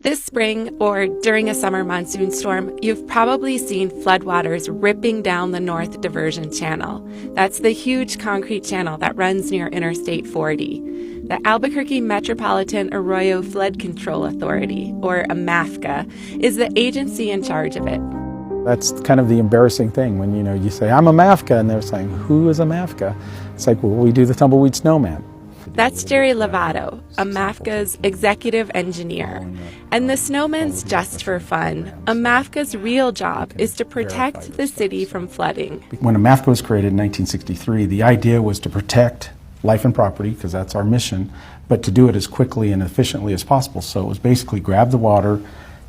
This spring, or during a summer monsoon storm, you've probably seen floodwaters ripping down the North Diversion Channel. That's the huge concrete channel that runs near Interstate 40. The Albuquerque Metropolitan Arroyo Flood Control Authority, or AMAFCA, is the agency in charge of it. That's kind of the embarrassing thing when you say, I'm a MAFCA, and they're saying, who is a MAFCA? It's like, well, we do the Tumbleweed Snowman. That's Jerry Lovato, AMAFCA's executive engineer. And the snowman's just for fun. AMAFCA's real job is to protect the city from flooding. When AMAFCA was created in 1963, the idea was to protect life and property, because that's our mission, but to do it as quickly and efficiently as possible. So it was basically grab the water,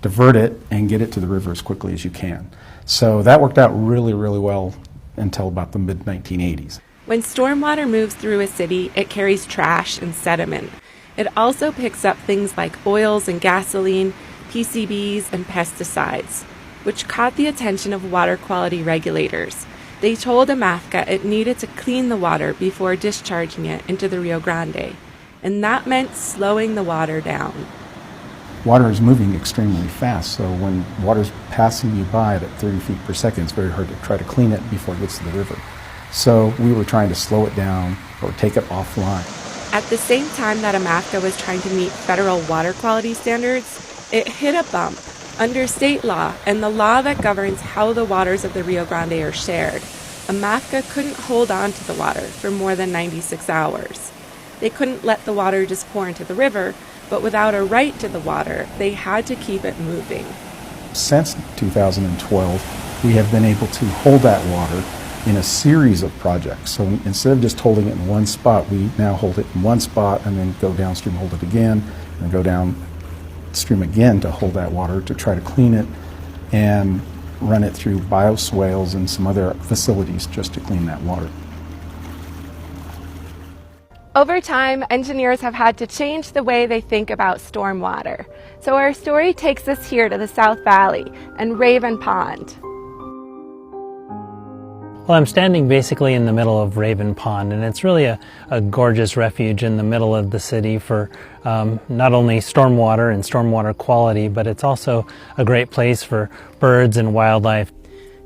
divert it, and get it to the river as quickly as you can. So that worked out really, really well until about the mid-1980s. When stormwater moves through a city, it carries trash and sediment. It also picks up things like oils and gasoline, PCBs, and pesticides, which caught the attention of water quality regulators. They told AMAFCA it needed to clean the water before discharging it into the Rio Grande, and that meant slowing the water down. Water is moving extremely fast, so when water's passing you by at 30 feet per second, it's very hard to try to clean it before it gets to the river. So we were trying to slow it down or take it offline. At the same time that AMAFCA was trying to meet federal water quality standards, it hit a bump. Under state law and the law that governs how the waters of the Rio Grande are shared, AMAFCA couldn't hold on to the water for more than 96 hours. They couldn't let the water just pour into the river, but without a right to the water, they had to keep it moving. Since 2012, we have been able to hold that water in a series of projects. So instead of just holding it in one spot, we now hold it in one spot and then go downstream, hold it again, and go downstream again to hold that water to try to clean it and run it through bioswales and some other facilities just to clean that water. Over time, engineers have had to change the way they think about stormwater. So our story takes us here to the South Valley and Raven Pond. Well, I'm standing basically in the middle of Raven Pond, and it's really a gorgeous refuge in the middle of the city for not only stormwater and stormwater quality, but it's also a great place for birds and wildlife.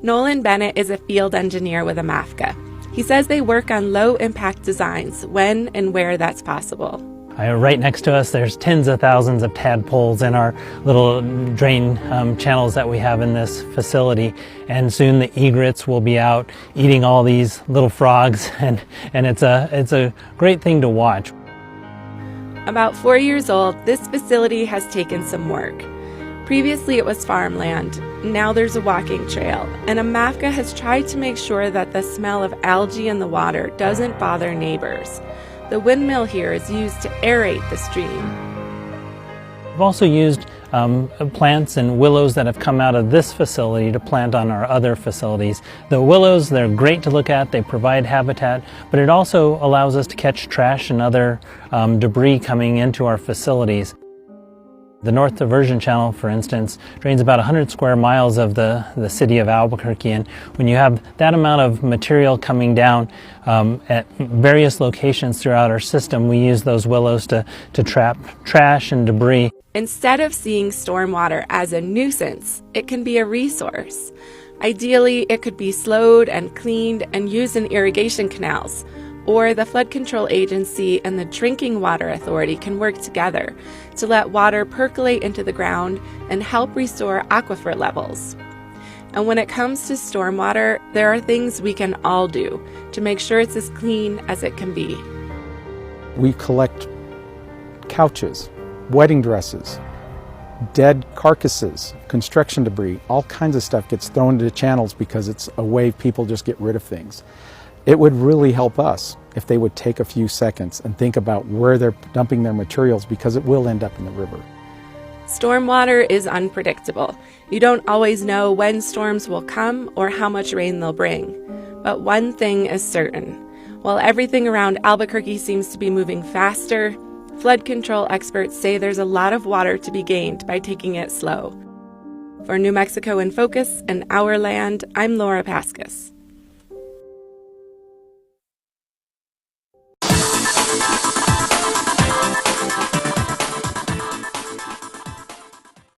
Nolan Bennett is a field engineer with AMAFCA. He says they work on low-impact designs when and where that's possible. Right next to us, there's tens of thousands of tadpoles in our little drain channels that we have in this facility. And soon the egrets will be out eating all these little frogs, and it's a great thing to watch. About 4 years old, this facility has taken some work. Previously it was farmland. Now there's a walking trail, and AMAFCA has tried to make sure that the smell of algae in the water doesn't bother neighbors. The windmill here is used to aerate the stream. We've also used plants and willows that have come out of this facility to plant on our other facilities. The willows, they're great to look at, they provide habitat, but it also allows us to catch trash and other debris coming into our facilities. The North Diversion Channel, for instance, drains about 100 square miles of the city of Albuquerque, and when you have that amount of material coming down at various locations throughout our system, we use those willows to trap trash and debris. Instead of seeing stormwater as a nuisance, it can be a resource. Ideally, it could be slowed and cleaned and used in irrigation canals, or the Flood Control Agency and the Drinking Water Authority can work together to let water percolate into the ground and help restore aquifer levels. And when it comes to stormwater, there are things we can all do to make sure it's as clean as it can be. We collect couches, wedding dresses, dead carcasses, construction debris, all kinds of stuff gets thrown into channels because it's a way people just get rid of things. It would really help us if they would take a few seconds and think about where they're dumping their materials, because it will end up in the river. Stormwater is unpredictable. You don't always know when storms will come or how much rain they'll bring. But one thing is certain. While everything around Albuquerque seems to be moving faster, flood control experts say there's a lot of water to be gained by taking it slow. For New Mexico in Focus and Our Land, I'm Laura Paskus.